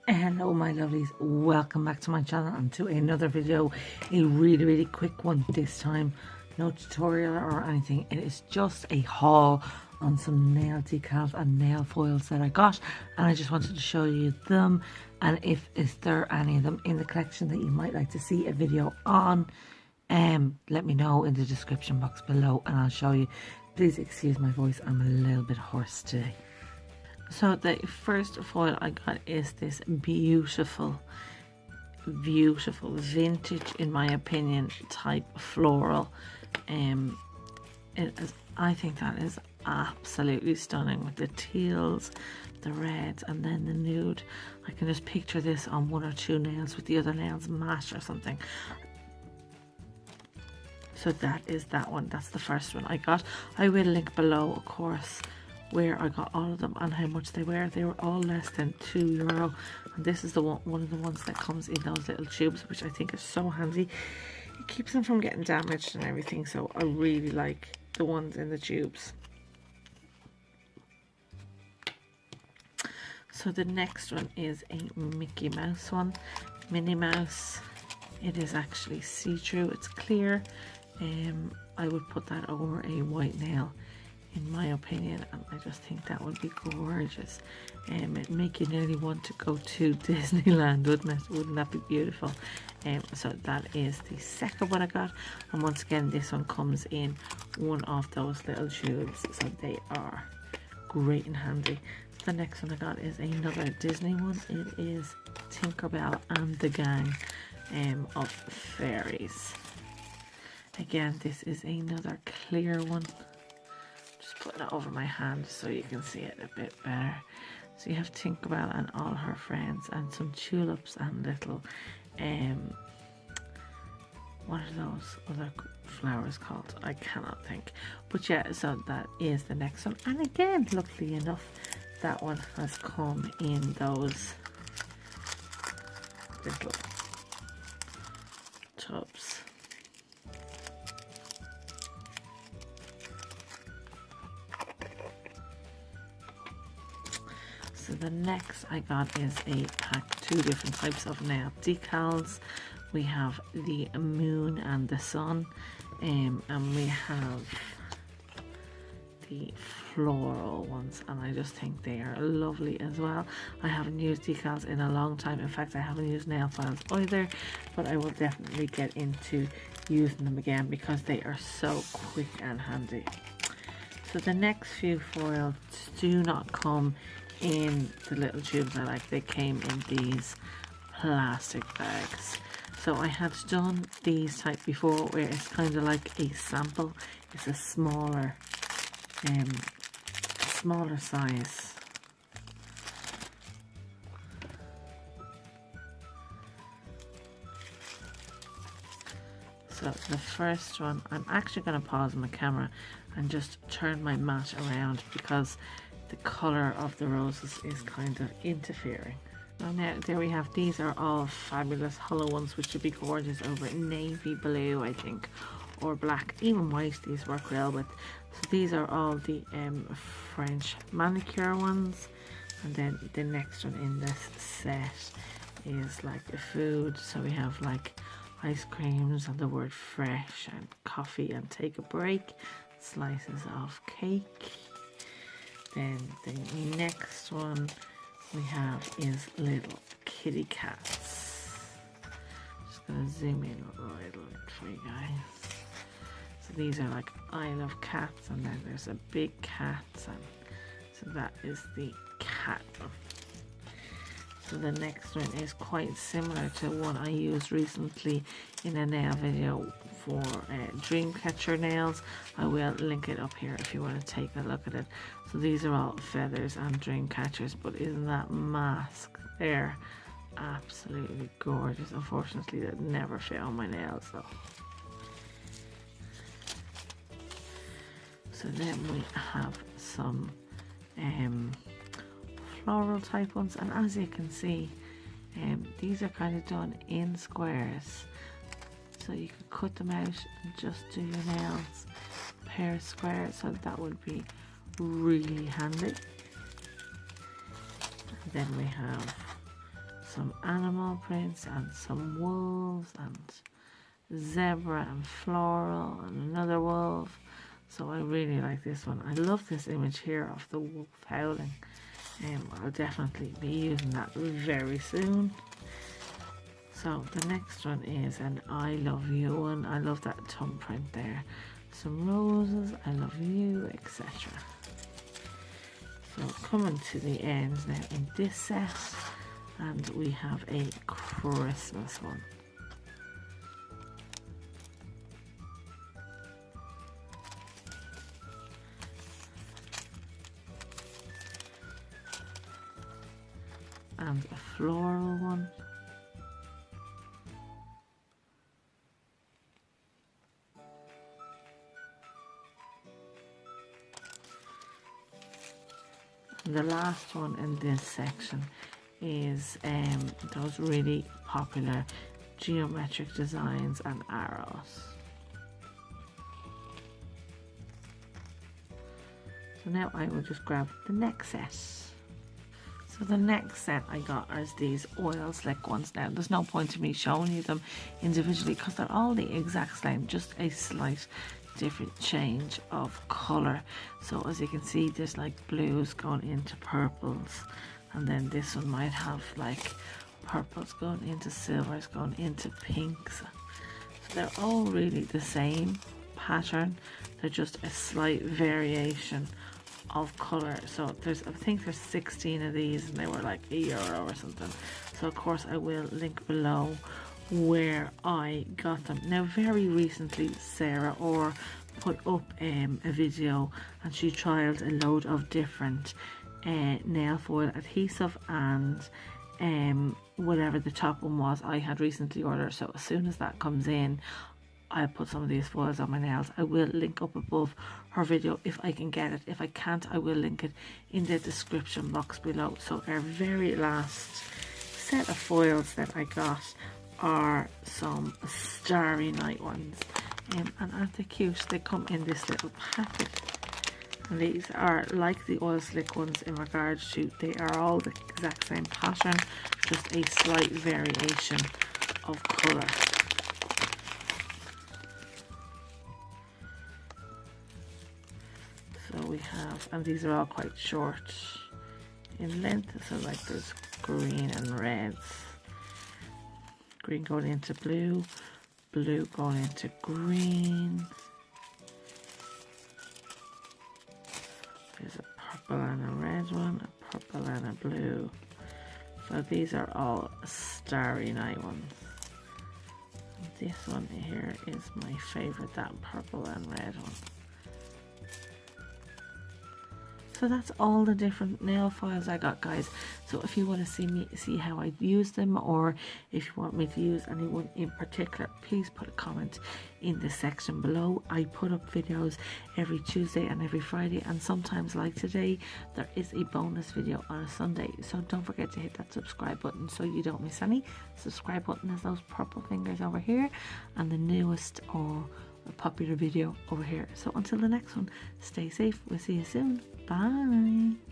Hello my lovelies, welcome back to my channel and to another video. A really quick one this time. No tutorial or anything, it is just a haul on some nail decals and nail foils that I got, and I just wanted to show you them, and if is there any of them in the collection that you might like to see a video on, let me know in the description box below and I'll show you. Please excuse my voice, I'm a little bit hoarse today. So the first foil I got is this beautiful vintage, in my opinion, type floral. I think that is absolutely stunning with the teals, the reds, and then the nude. I can just picture this on one or two nails with the other nails matte or something. So that is that one. That's the first one I got. I will link below, of course, where I got all of them and how much they were. They were all less than €2, and this is the one of the ones that comes in those little tubes, which I think is so handy. It keeps them from getting damaged and everything, so I really like the ones in the tubes. So the next one is a Mickey Mouse one, Minnie Mouse. It is actually see-through, it's clear. I would put that over a white nail, in my opinion, and I just think that would be gorgeous. It'd make you nearly want to go to Disneyland, wouldn't it? Wouldn't that be beautiful? So that is the second one I got, and once again this one comes in one of those little tubes, so they are great and handy. The next one I got is another Disney one. It is Tinkerbell and the Gang of Fairies. Again, this is another clear one. Just putting it over my hand so you can see it a bit better. So you have Tinkerbell and all her friends, and some tulips and little what are those other flowers called? I cannot think. But yeah, so that is the next one. And again, luckily enough, that one has come in those little tubs. So the next I got is a pack, two different types of nail decals. We have the moon and the sun, and we have the floral ones, and I just think they are lovely as well. I haven't used decals in a long time. In fact, I haven't used nail files either, but I will definitely get into using them again because they are so quick and handy. So the next few foils do not come in the little tubes I like. They came in these plastic bags. So I had done these type before where it's kind of like a sample. It's a smaller size. So the first one, I'm actually going to pause my camera and just turn my mat around because the colour of the roses is kind of interfering. So now there we have, these are all fabulous holo ones, which would be gorgeous over navy blue, I think, or black, even white these work well with. So these are all the French manicure ones, and then the next one in this set is like the food. So we have like ice creams and the word fresh and coffee and take a break, slices of cake. Then the next one we have is little kitty cats. Just gonna zoom in right a little for you guys. So these are like I love cats, and then there's a big cat, and so that is the cat one. So the next one is quite similar to one I used recently in a nail video for Dreamcatcher nails. I will link it up here if you want to take a look at it. So these are all feathers and dream catchers, but isn't that mask there absolutely gorgeous? Unfortunately that never fit on my nails though. So then we have some floral type ones, and as you can see, these are kind of done in squares, so you could cut them out and just do your nails per square, so that would be really handy. And then we have some animal prints and some wolves and zebra and floral and another wolf. So I really like this one. I love this image here of the wolf howling. I'll definitely be using that very soon. So the next one is an I love you one. I love that tongue print there. Some roses, I love you, etc. So coming to the end now in this set, and we have a Christmas one. And a floral one. And the last one in this section is those really popular geometric designs and arrows. So now I will just grab the next set. So the next set I got is these oil slick ones. Now there's no point to me showing you them individually because they're all the exact same, just a slight different change of colour. So as you can see, there's like blues going into purples, and then this one might have like purples going into silvers going into pinks. So they're all really the same pattern, they're just a slight variation of colour. So I think there's 16 of these and they were like €1 or something. So of course I will link below where I got them. Now very recently Sarah put up a video and she trialed a load of different nail foil adhesive and whatever the top one was I had recently ordered. So as soon as that comes in, I'll put some of these foils on my nails. I will link up above her video if I can get it. If I can't, I will link it in the description box below. So our very last set of foils that I got are some Starry Night ones, and aren't they cute? They come in this little packet, and these are like the oil slick ones in regards to they are all the exact same pattern, just a slight variation of colour. So we have, and these are all quite short in length, so like there's green and reds. Green going into blue, blue going into green. There's a purple and a red one, a purple and a blue. So these are all Starry Night ones. This one here is my favourite, that purple and red one. So that's all the different nail files I got, guys. So if you want to see how I use them, or if you want me to use anyone in particular, please put a comment in the section below. I put up videos every Tuesday and every Friday, and sometimes like today there is a bonus video on a Sunday. So don't forget to hit that subscribe button so you don't miss any. Subscribe button is those purple fingers over here, and the newest or a popular video over here. So until the next one, stay safe. We'll see you soon. Bye.